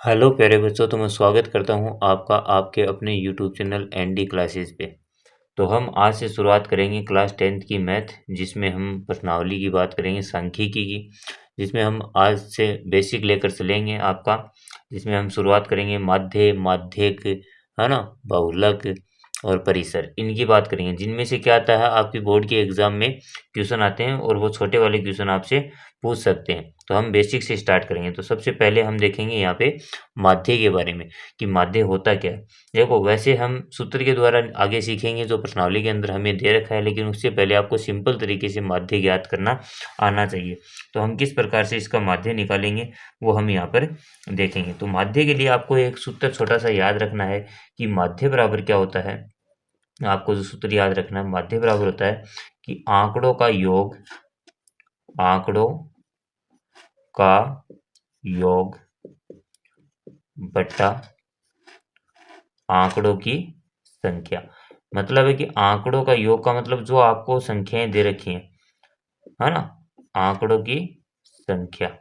Hello प्यारे बच्चों, तो मैं स्वागत करता हूं आपका आपके अपने यूट्यूब चैनल एनडी क्लासेस पे। तो हम आज से शुरुआत करेंगे क्लास 10th की मैथ, जिसमें हम प्रश्नावली की बात करेंगे, सांख्यिकी की, जिसमें हम आज से बेसिक लेकर चलेंगे आपका, जिसमें हम शुरुआत करेंगे माध्य, माध्यक, है ना, बहुलक और परिसर, इनकी बात करेंगे। जिनमें से क्या आता है, आपकी बोर्ड के एग्जाम में क्वेश्चन आते हैं और वो छोटे वाले क्वेश्चन आपसे पूछ सकते हैं। तो हम बेसिक से स्टार्ट करेंगे। तो सबसे पहले हम देखेंगे यहाँ पे माध्य के बारे में कि माध्य होता क्या है। देखो, वैसे हम सूत्र के द्वारा आगे सीखेंगे जो प्रश्नावली के अंदर हमें दे रखा है, लेकिन उससे पहले आपको सिंपल तरीके से माध्य ज्ञात करना आना चाहिए। तो हम किस प्रकार से इसका माध्य निकालेंगे वो हम यहाँ पर देखेंगे। तो माध्य के लिए आपको एक सूत्र छोटा सा याद रखना है कि माध्य बराबर क्या होता है। आपको जो सूत्र याद रखना है, माध्य बराबर होता है कि आंकड़ों का योग, आंकड़ों का योग बट्टा आंकड़ों की संख्या। मतलब है कि आंकड़ों का योग का मतलब जो आपको संख्याएं दे रखी हैं, है ना, आंकड़ों की संख्या,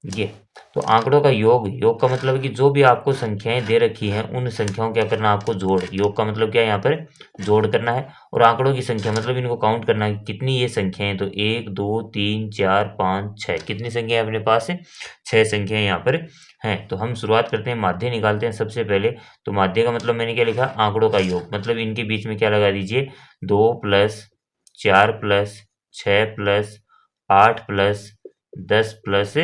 ये। तो आंकड़ों का योग, योग का मतलब है कि जो भी आपको संख्याएं दे रखी हैं उन संख्याओं क्या करना है आपको, जोड़। योग का मतलब क्या है, यहाँ पर जोड़ करना है। और आंकड़ों की संख्या मतलब इनको काउंट करना है, कितनी ये संख्याएं। तो 1 2 3 4 5 6, कितनी संख्या है अपने पास है, 6 संख्याएं यहाँ पर हैं। तो हम शुरुआत करते हैं, माध्य निकालते हैं सबसे पहले। तो माध्य का मतलब मैंने क्या लिखा, आंकड़ों का योग, मतलब इनके बीच में क्या लगा दीजिए, 2 plus 4 plus 6 plus 8 plus 10 plus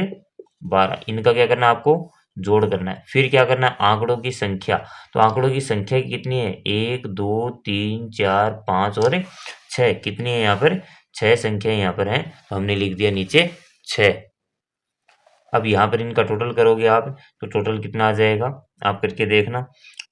12, इनका क्या करना है आपको, जोड़ करना है। फिर क्या करना है, आंकड़ों की संख्या। तो आंकड़ों की संख्या कितनी है, 1 2 3 4 5 और 6, कितनी है यहाँ पर, 6 संख्या यहाँ पर है। तो हमने लिख दिया नीचे 6। अब यहाँ पर इनका टोटल करोगे आप, तो टोटल कितना आ जाएगा, आप करके देखना।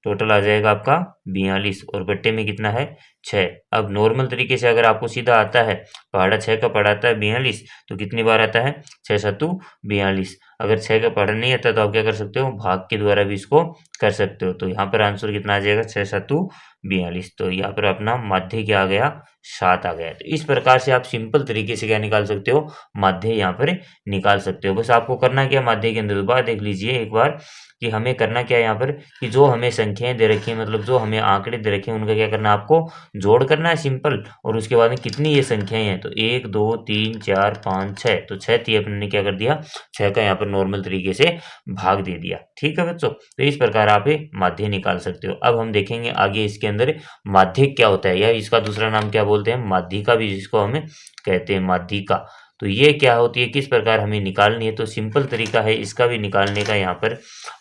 टोटल आ जाएगा आपका 42 और बट्टे में कितना है, 6। अब नॉर्मल तरीके से अगर आपको सीधा आता है, पहाड़ा 6 का पढ़ा आता है 42, तो कितनी बार आता है, 6 सत्तू 42। अगर 6 का पढ़ा नहीं आता तो आप क्या कर सकते हो, भाग के द्वारा भी इसको कर सकते हो। तो यहाँ पर आंसर कितना आ जाएगा, 6 सत्तू 42। तो यहाँ पर अपना माध्य क्या आ गया, 7 आ गया। तो इस प्रकार से आप सिंपल तरीके से क्या निकाल सकते हो, माध्य यहाँ पर निकाल सकते हो। बस आपको करना क्या, माध्य के अंदर दोबारा देख लीजिए एक बार कि हमें करना क्या है यहाँ पर, कि जो हमें संख्याएं दे रखी हैं, मतलब जो हमें आंकड़े दे रखे हैं, उनका क्या करना है आपको, जोड़ करना है सिंपल। और उसके बाद में कितनी ये संख्याएं हैं, तो 1 2 3 4 5 6, तो 6 थी, अपने ने क्या कर दिया, 6 का यहाँ पर नॉर्मल तरीके से भाग दे दिया। ठीक है बच्चों, तो इस प्रकार आप ये माध्य निकाल सकते हो। अब हम देखेंगे आगे इसके अंदर माध्यक क्या होता है, या इसका दूसरा नाम क्या बोलते हैं, माध्यिका भी जिसको हमें कहते हैं, माध्यिका। तो ये क्या होती है, किस प्रकार हमें निकालनी है। तो सिंपल तरीका है इसका भी निकालने का यहाँ पर।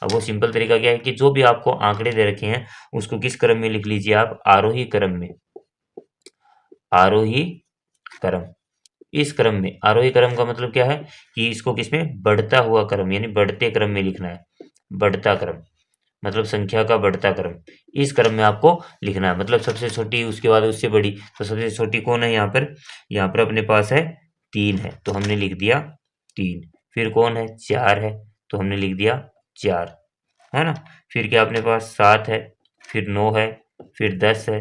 अब वो सिंपल तरीका क्या है कि जो भी आपको आंकड़े दे रखे हैं उसको किस क्रम में लिख लीजिए आप, आरोही क्रम में, आरोही क्रम। इस क्रम में, आरोही क्रम का मतलब क्या है कि इसको किसमें, बढ़ता हुआ क्रम, यानी बढ़ते क्रम में लिखना है। बढ़ता क्रम मतलब संख्या का बढ़ता क्रम, इस क्रम में आपको लिखना है। मतलब सबसे छोटी, उसके बाद उससे बड़ी। तो सबसे छोटी कौन है यहाँ पर, यहाँ पर अपने पास है 3 है, तो हमने लिख दिया 3। फिर कौन है, 4 है, तो हमने लिख दिया 4, है ना। फिर क्या अपने पास 7 है, फिर 9 है, फिर 10 है,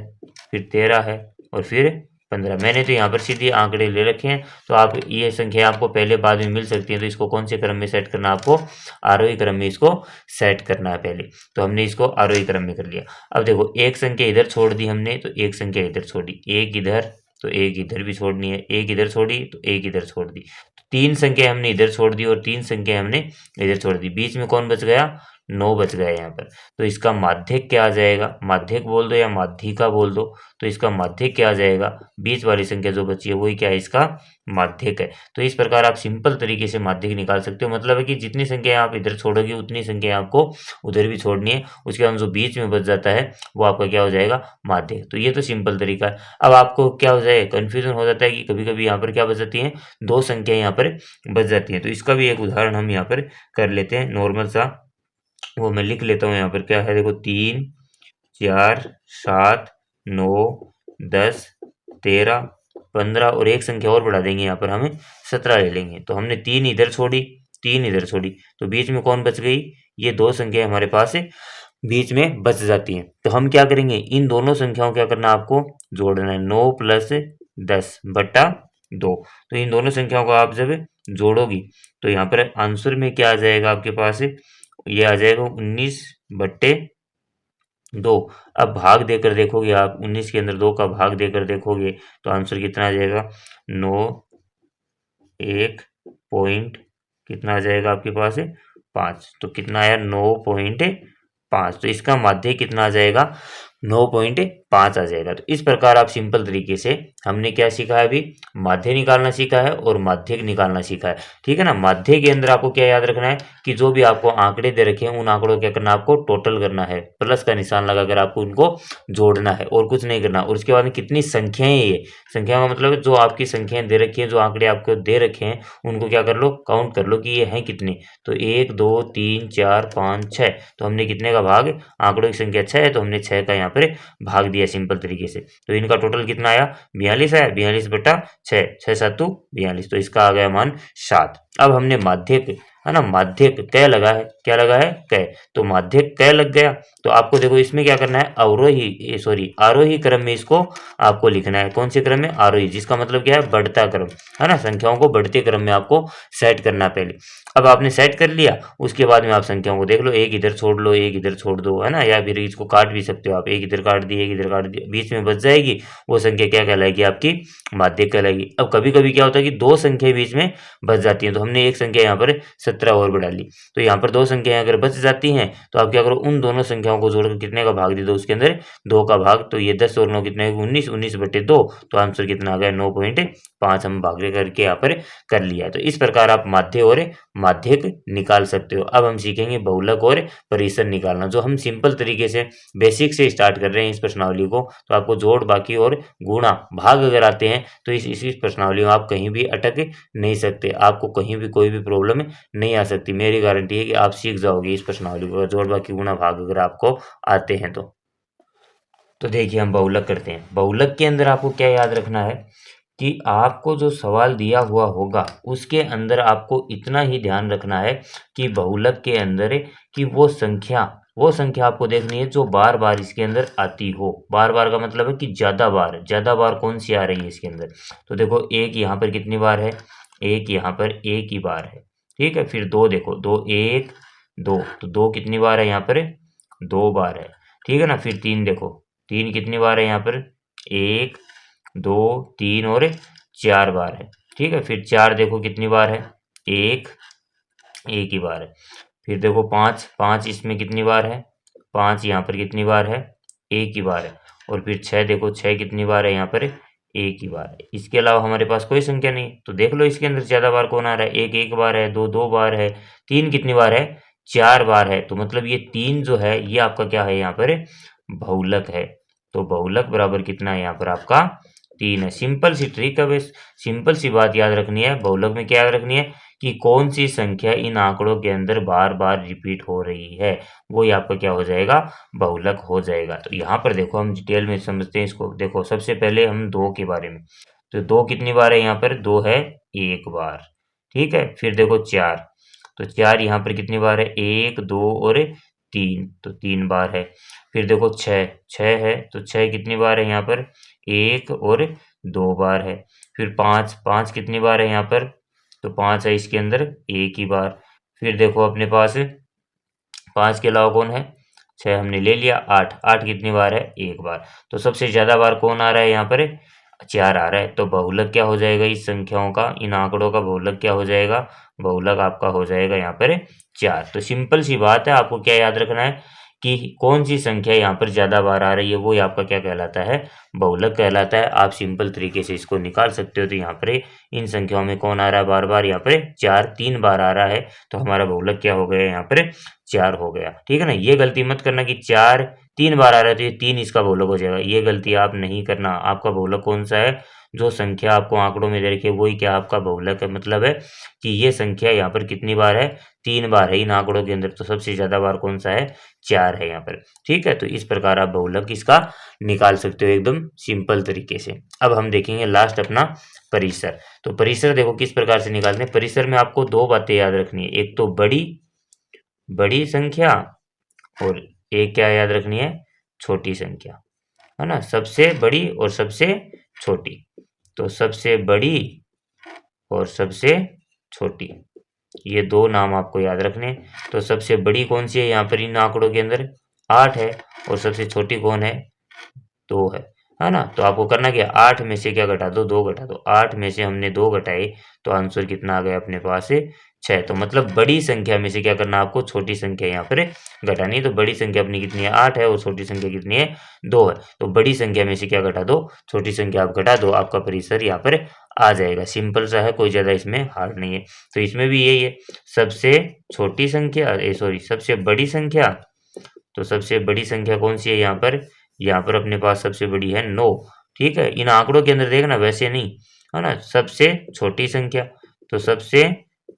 फिर 13 है और फिर 15। मैंने तो यहाँ पर सीधे आंकड़े ले रखे हैं, तो आप ये संख्या आपको पहले बाद में मिल सकती है। तो इसको कौन से क्रम में सेट करना है आपको, आरोही क्रम में इसको सेट करना है पहले। तो हमने इसको आरोही क्रम में कर लिया। अब देखो, एक संख्या इधर छोड़ दी हमने, तो एक संख्या इधर छोड़ी, एक इधर, तो एक इधर भी छोड़नी है, एक इधर छोड़ी तो एक इधर छोड़ दी। तो 3 संख्या हमने इधर छोड़ दी और 3 संख्या हमने इधर छोड़ दी। बीच में कौन बच गया, 9 बच गया यहाँ पर। तो इसका माध्यक क्या आ जाएगा, माध्यक बोल दो या माध्यिका बोल दो, तो इसका माध्यक क्या आ जाएगा, बीच वाली संख्या जो बची है वही क्या है, इसका माध्यक है। तो इस प्रकार आप सिंपल तरीके से माध्यक निकाल सकते हो। मतलब है कि जितनी संख्या आप इधर छोड़ोगे उतनी संख्या आपको उधर भी छोड़नी है। उसके बाद जो बीच में बच जाता है वो आपका क्या हो जाएगा, माध्यक। तो ये तो सिंपल तरीका है। अब आपको क्या हो जाए, कन्फ्यूजन हो जाता है कि कभी कभी यहाँ पर क्या बच जाती है, दो संख्या यहाँ पर बच जाती है। तो इसका भी एक उदाहरण हम यहाँ पर कर लेते हैं, नॉर्मल सा। वो मैं लिख लेता हूँ यहाँ पर, क्या है देखो, 3 4 7 9 10 13 15 और एक संख्या और बढ़ा देंगे, यहाँ पर हमें 17 ले लेंगे। तो हमने 3 इधर छोड़ी, 3 इधर छोड़ी, तो बीच में कौन बच गई, ये दो संख्या हमारे पास बीच में बच जाती हैं। तो हम क्या करेंगे, इन दोनों संख्याओं क्या करना आपको, जोड़ना है। 9 प्लस 10 बट्टा 2। तो इन दोनों संख्याओं को आप जब जोड़ोगी तो यहाँ पर आंसर में क्या आ जाएगा आपके पास, ये आ जाएगा 19/2। अब भाग देकर देखोगे आप, 19 के अंदर 2 का भाग देकर देखोगे तो आंसर कितना आ जाएगा, 9 1 पॉइंट कितना आ जाएगा आपके पास, 5। तो कितना आया, 9.5। तो इसका माध्य कितना आ जाएगा, 9.5 आ जाएगा। तो इस प्रकार आप सिंपल तरीके से, हमने क्या सीखा है अभी, माध्य निकालना सीखा है और माध्यक निकालना सीखा है। ठीक है ना। माध्य के अंदर आपको क्या याद रखना है कि जो भी आपको आंकड़े दे रखे हैं उन आंकड़ों को क्या करना है, आपको टोटल करना है, प्लस का निशान लगाकर आपको उनको जोड़ना है और कुछ नहीं करना। और उसके बाद में कितनी संख्याएं, ये संख्या का मतलब है जो आपकी संख्याएं दे रखी हैं, जो आंकड़े आपको दे रखे हैं उनको क्या कर लो, काउंट कर लो कि ये हैं कितने। तो 1 2 3 4 5 6। तो हमने कितने का भाग, आंकड़ों की संख्या 6 है तो हमने 6 का यहाँ पर भाग दिया सिंपल तरीके से। तो इनका टोटल कितना आया, 42 आया। 42/6, 6 7 42। तो इसका आ गया मान 7। अब हमने माध्यक, है ना, माध्यक क लगा है, क्या लगा है, क। तो माध्यक क लग गया। तो आपको देखो इसमें क्या करना है, अवरोही सॉरी आरोही क्रम में इसको आपको लिखना है। कौन से क्रम में, आरोही, जिसका मतलब क्या है, बढ़ता क्रम, है ना। संख्याओं को बढ़ते क्रम में आपको सेट करना है पहले। अब आपने सेट कर लिया, उसके बाद में आप संख्याओं को देख लो, एक इधर छोड़ लो, एक इधर छोड़ दो, है ना, या फिर इसको काट भी सकते हो आप, एक इधर काट दी, एक इधर काट दी, बीच में बच जाएगी, वो संख्या क्या कहलाएगी, आपकी माध्यक कहलाएगी। अब कभी कभी क्या होता है कि दो संख्या बीच में बच जाती हैं, तो हमने एक संख्या यहाँ पर 17 और बढ़ा ली, तो यहाँ पर दो संख्याएं अगर बच जाती हैं तो आप क्या करो, उन दोनों संख्याओं को जोड़कर कितने का भाग दे दो, उसके अंदर 2 का भाग। तो ये 10 और 9 कितने, 19, 19/2। तो आंसर कितना आ गया, 9.5 हम भाग करके यहाँ पर कर लिया। तो इस प्रकार आप माध्य और माध्यक निकाल सकते हो। अब हम सीखेंगे बहुलक और परिसर निकालना, जो हम सिंपल तरीके से बेसिक से स्टार्ट कर रहे हैं इस प्रश्नावली को। तो आपको जोड़, बाकी और गुणा, भाग अगर आते हैं तो इस प्रश्नावली में आप कहीं भी अटक नहीं सकते, आपको कहीं भी कोई भी प्रॉब्लम नहीं आ सकती। मेरी गारंटी है कि आप सीख जाओगे इस प्रश्नावली को, जोड़, बाकी, गुणा, भाग अगर आपको आते हैं तो देखिए हम बहुलक करते हैं। बहुलक के अंदर आपको क्या याद रखना है कि आपको जो सवाल दिया हुआ होगा उसके अंदर आपको इतना ही ध्यान रखना है कि बहुलक के अंदर कि वो संख्या आपको देखनी है जो बार बार इसके अंदर आती हो। बार बार का मतलब है कि ज़्यादा बार कौन सी आ रही है इसके अंदर। तो देखो एक यहाँ पर कितनी बार है, एक यहाँ पर एक ही बार है, ठीक है। फिर दो देखो, दो, एक, दो, तो दो कितनी बार है यहाँ पर, 2 बार है, ठीक है ना। फिर तीन देखो, तीन कितनी बार है यहाँ पर, 1 2 3 और 4 बार है, ठीक है। फिर 4 देखो कितनी बार है, एक ही बार है। फिर देखो 5, 5 इसमें कितनी बार है, 5 यहाँ पर कितनी बार है, एक ही बार है। और फिर 6 देखो, 6 कितनी बार है यहाँ पर, एक ही बार है। इसके अलावा हमारे पास कोई संख्या नहीं, तो देख लो इसके अंदर ज़्यादा बार कौन आ रहा है, एक एक बार है, दो दो बार है, तीन कितनी बार है, 4 बार है। तो मतलब ये 3 जो है ये आपका क्या है यहाँ पर, बहुलक है। तो बहुलक बराबर कितना है यहाँ पर आपका, 3 है। सिंपल सी ट्रिक है बस, सिंपल सी बात याद रखनी है। बहुलक में क्या याद रखनी है कि कौन सी संख्या इन आंकड़ों के अंदर बार बार रिपीट हो रही है, वो ही आपका क्या हो जाएगा, बहुलक हो जाएगा। तो यहाँ पर देखो हम डिटेल में समझते हैं इसको। देखो सबसे पहले हम 2 के बारे में, तो 2 कितनी बार है यहाँ पर, 2 है एक बार, ठीक है। फिर देखो 4, तो 4 यहाँ पर कितनी बार है, 1 2 और 3, तो 3 बार है। फिर देखो 6, 6 है, तो 6 कितनी बार है यहाँ पर, 1 और 2 बार है। फिर 5, 5 कितनी बार है यहाँ पर, तो 5 है इसके अंदर, एक ही बार। फिर देखो अपने पास 5 के अलावा कौन है, 6 हमने ले लिया। 8, 8 कितनी बार है, एक बार। तो सबसे ज़्यादा बार कौन आ रहा है यहाँ पर, 4 आ रहा है। तो बहुलक क्या हो जाएगा, इस संख्याओं का, इन आंकड़ों का बहुलक क्या हो जाएगा, बहुलक आपका हो जाएगा यहाँ पर 4। तो सिंपल सी बात है, आपको क्या याद रखना है कि कौन सी संख्या यहाँ पर ज़्यादा बार आ रही है, वो आपका क्या कहलाता है, बहुलक कहलाता है। आप सिंपल तरीके से इसको निकाल सकते हो। तो यहाँ पर इन संख्याओं में कौन आ रहा है बार बार, यहाँ पर 4 3 बार आ रहा है, तो हमारा बहुलक क्या हो गया यहाँ पर, 4 हो गया, ठीक है ना। ये गलती मत करना कि 4 3 बार आ रहा है तो ये 3 इसका बहुलक हो जाएगा, ये गलती आप नहीं करना। आपका बहुलक कौन सा है, जो संख्या आपको आंकड़ों में दे रखी है वही क्या आपका बहुलक है। मतलब है कि ये संख्या यहाँ पर कितनी बार है, 3 बार है इन आंकड़ों के अंदर, तो सबसे ज़्यादा बार कौन सा है, 4 है यहाँ पर, ठीक है। तो इस प्रकार आप बहुलक इसका निकाल सकते हो एकदम सिंपल तरीके से। अब हम देखेंगे लास्ट अपना परिसर। तो परिसर देखो किस प्रकार से निकालते हैं। परिसर में आपको 2 बातें याद रखनी है, एक तो बड़ी संख्या, और एक क्या याद रखनी है, छोटी संख्या, है ना। सबसे बड़ी और सबसे छोटी, तो सबसे बड़ी और सबसे छोटी, ये 2 नाम आपको याद रखने हैं। तो सबसे बड़ी कौन सी है यहाँ पर इन आंकड़ों के अंदर? 8 है और सबसे छोटी कौन है? 2 है ना? तो आपको करना क्या, 8 में से क्या घटा दो? 2 घटा दो। 8 में से हमने 2 घटाए तो आंसर कितना आ गया अपने पास? 6। तो मतलब बड़ी संख्या में से क्या करना आपको? छोटी संख्या यहाँ पर घटानी है। तो बड़ी संख्या अपनी कितनी है? 8 है और छोटी संख्या कितनी है? 2 है। तो बड़ी संख्या में से क्या घटा दो? छोटी संख्या आप घटा दो, आपका परिसर यहाँ पर आ जाएगा। सिंपल सा है, कोई ज़्यादा इसमें हार्ड नहीं है। तो इसमें भी यही है, सबसे छोटी संख्या सबसे बड़ी संख्या। तो सबसे बड़ी संख्या कौन सी है यहाँ पर? यहाँ पर अपने पास सबसे बड़ी है 9। ठीक है, इन आंकड़ों के अंदर देखना, वैसे नहीं, है ना? सबसे छोटी संख्या, तो सबसे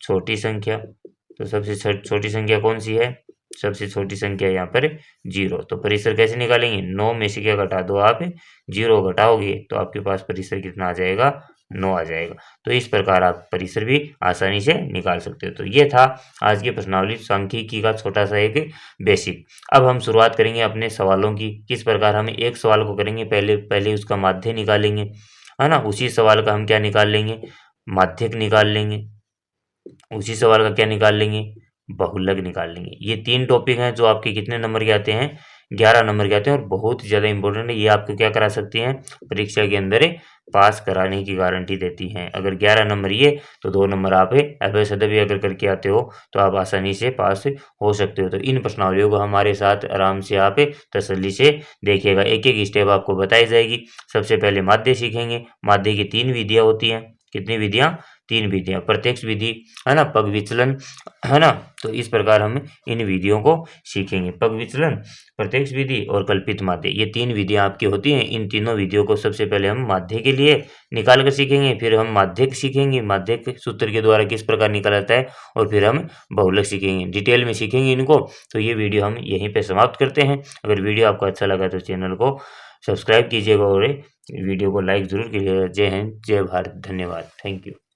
छोटी संख्या, तो सबसे छोटी संख्या कौन सी है? सबसे छोटी संख्या यहाँ पर 0। तो परिसर कैसे निकालेंगे? 9 में से क्या घटा दो आप? 0 घटाओगे तो आपके पास परिसर कितना आ जाएगा? 9 आ जाएगा। तो इस प्रकार आप परिसर भी आसानी से निकाल सकते हो। तो ये था आज की प्रश्नावली सांख्यिकी का छोटा सा एक बेसिक। अब हम शुरुआत करेंगे अपने सवालों की। किस प्रकार हम एक सवाल को करेंगे, पहले उसका माध्य निकालेंगे, है ना? उसी सवाल का हम क्या निकाल लेंगे? माध्यक निकाल लेंगे। उसी सवाल का क्या निकाल लेंगे? बहुलक निकाल लेंगे। ये 3 टॉपिक हैं जो आपके कितने नंबर के आते हैं? 11 नंबर के आते हैं और बहुत ही ज़्यादा इंपॉर्टेंट है। ये आपको क्या करा सकती हैं? परीक्षा के अंदर पास कराने की गारंटी देती हैं। अगर 11 नंबर ये, तो 2 नंबर आप अभय अगर करके आते हो तो आप आसानी से पास हो सकते हो। तो इन प्रश्नावलियों को हमारे साथ आराम से आप तसल्ली से देखिएगा। एक-एक स्टेप आपको बताई जाएगी। सबसे पहले माध्य सीखेंगे। माध्य की 3 विधियाँ होती हैं। कितनी विधियाँ? 3 विधियाँ। प्रत्यक्ष विधि, है ना? पग विचलन, है ना? तो इस प्रकार हम इन विधियों को सीखेंगे। पग विचलन, प्रत्यक्ष विधि और कल्पित माध्य, ये 3 विधियाँ आपकी होती हैं। इन तीनों विधियों को सबसे पहले हम माध्य के लिए निकाल कर सीखेंगे, फिर हम माध्यक सीखेंगे, माध्यक सूत्र के द्वारा किस प्रकार निकाला जाता है, और फिर हम बहुलक सीखेंगे। डिटेल में सीखेंगे इनको। तो ये वीडियो हम यहीं पे समाप्त करते हैं। अगर वीडियो आपको अच्छा लगा तो चैनल को सब्सक्राइब कीजिएगा और वीडियो को लाइक ज़रूर कीजिएगा। जय हिंद, जय भारत, धन्यवाद, थैंक यू।